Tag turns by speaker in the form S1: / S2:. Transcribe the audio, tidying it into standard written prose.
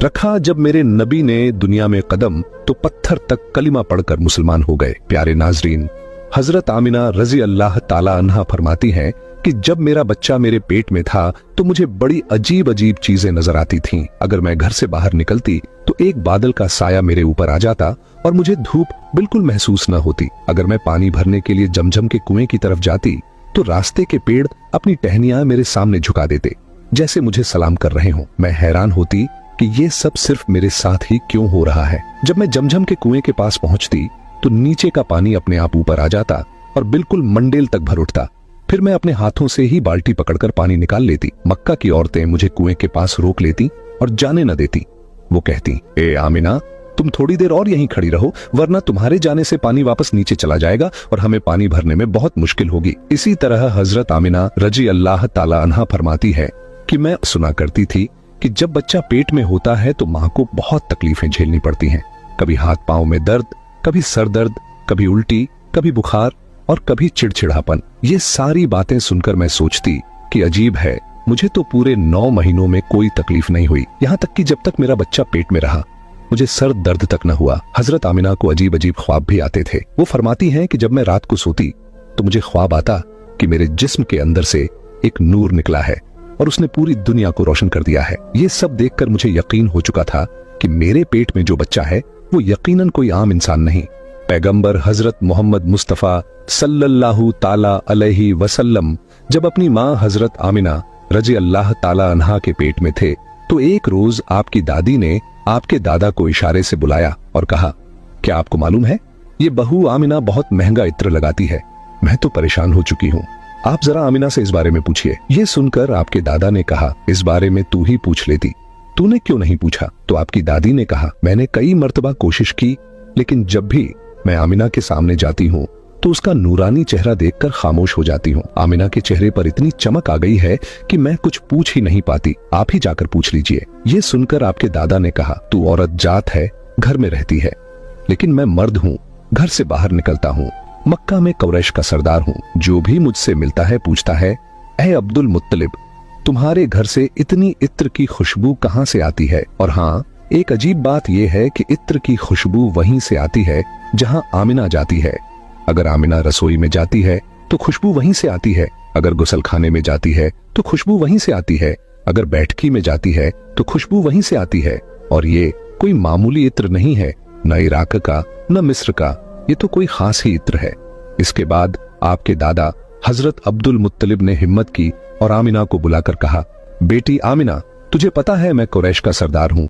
S1: रखा जब मेरे नबी ने दुनिया में कदम तो पत्थर तक कलिमा पढ़कर मुसलमान हो गए। प्यारे नाजरीन, हजरत आमिना रजी अल्लाह ताला अन्हा फरमाती हैं कि जब मेरा बच्चा मेरे पेट में था तो मुझे बड़ी अजीब अजीब चीजें नजर आती थीं। अगर मैं घर से बाहर निकलती तो एक बादल का साया मेरे ऊपर आ जाता और मुझे धूप बिल्कुल महसूस न होती। अगर मैं पानी भरने के लिए जमजम के कुएं की तरफ जाती तो रास्ते के पेड़ अपनी टहनियां मेरे सामने झुका देते, जैसे मुझे सलाम कर रहे हों। मैं हैरान होती कि ये सब सिर्फ मेरे साथ ही क्यों हो रहा है। जब मैं जमजम के कुएं के पास पहुंचती तो नीचे का पानी अपने आप ऊपर आ जाता और बिल्कुल मंडेल तक भर उठता। फिर मैं अपने हाथों से ही बाल्टी पकड़कर पानी निकाल लेती। मक्का की औरतें मुझे कुएं के पास रोक लेती और जाने न देती। वो कहती, ए आमिना, तुम थोड़ी देर और यहीं खड़ी रहो, वरना तुम्हारे जाने से पानी वापस नीचे चला जाएगा और हमें पानी भरने में बहुत मुश्किल होगी। इसी तरह हजरत आमिना रजी अल्लाह ताला अन्हा फरमाती है कि मैं सुना करती थी कि जब बच्चा पेट में होता है तो माँ को बहुत तकलीफें झेलनी पड़ती हैं। कभी हाथ पांव में दर्द, कभी सर दर्द, कभी उल्टी, कभी बुखार और कभी चिड़चिड़ापन। ये सारी बातें सुनकर मैं सोचती कि अजीब है, मुझे तो पूरे 9 महीनों में कोई तकलीफ नहीं हुई। यहाँ तक कि जब तक मेरा बच्चा पेट में रहा मुझे सर दर्द तक न हुआ। हजरत आमिना को अजीब अजीब ख्वाब भी आते थे। वो फरमाती हैं कि जब मैं रात को सोती तो मुझे ख्वाब आता कि मेरे जिस्म के अंदर से एक नूर निकला है और उसने पूरी दुनिया को रोशन कर दिया है। ये सब देखकर मुझे यकीन हो चुका था कि मेरे पेट में जो बच्चा है वो यकीनन कोई आम इंसान नहीं। पैगंबर हजरत मोहम्मद मुस्तफा सल्लल्लाहु ताला अलैहि वसल्लम जब अपनी माँ हजरत आमिना रजी अल्लाह ताला अन्हा के पेट में थे तो एक रोज आपकी दादी ने आपके दादा को इशारे से बुलाया और कहा, क्या आपको मालूम है ये बहू आमिना बहुत महंगा इत्र लगाती है। मैं तो परेशान हो चुकी हूँ, आप जरा आमिना से इस बारे में पूछिए। ये सुनकर आपके दादा ने कहा, इस बारे में तू ही पूछ लेती, तूने क्यों नहीं पूछा? तो आपकी दादी ने कहा, मैंने कई मर्तबा कोशिश की, लेकिन जब भी मैं आमिना के सामने जाती हूँ तो उसका नूरानी चेहरा देखकर खामोश हो जाती हूँ। आमिना के चेहरे पर इतनी चमक आ गई है कि मैं कुछ पूछ ही नहीं पाती, आप ही जाकर पूछ लीजिए। ये सुनकर आपके दादा ने कहा, तू औरत जात है, घर में रहती है, लेकिन मैं मर्द हूँ, घर से बाहर निकलता हूँ, मक्का में कुरैश का सरदार हूँ। जो भी मुझसे मिलता है पूछता है, ऐ अब्दुल मुत्तलिब, तुम्हारे घर से इतनी इत्र की खुशबू कहाँ से आती है? और हाँ, एक अजीब बात यह है कि इत्र की खुशबू वहीं से आती है जहाँ आमिना जाती है। अगर आमिना रसोई में जाती है तो खुशबू वहीं से आती है, अगर गुसलखाने में जाती है तो खुशबू वहीं से आती है, अगर बैठकी में जाती है तो खुशबू वहीं से आती है। और ये कोई मामूली इत्र नहीं है, न इराक का न मिस्र का, ये तो कोई खास ही इत्र है। इसके बाद आपके दादा हजरत अब्दुल मुत्तलिब ने हिम्मत की और आमिना को बुलाकर कहा, बेटी आमिना, तुझे पता है मैं कुरैश का सरदार हूँ,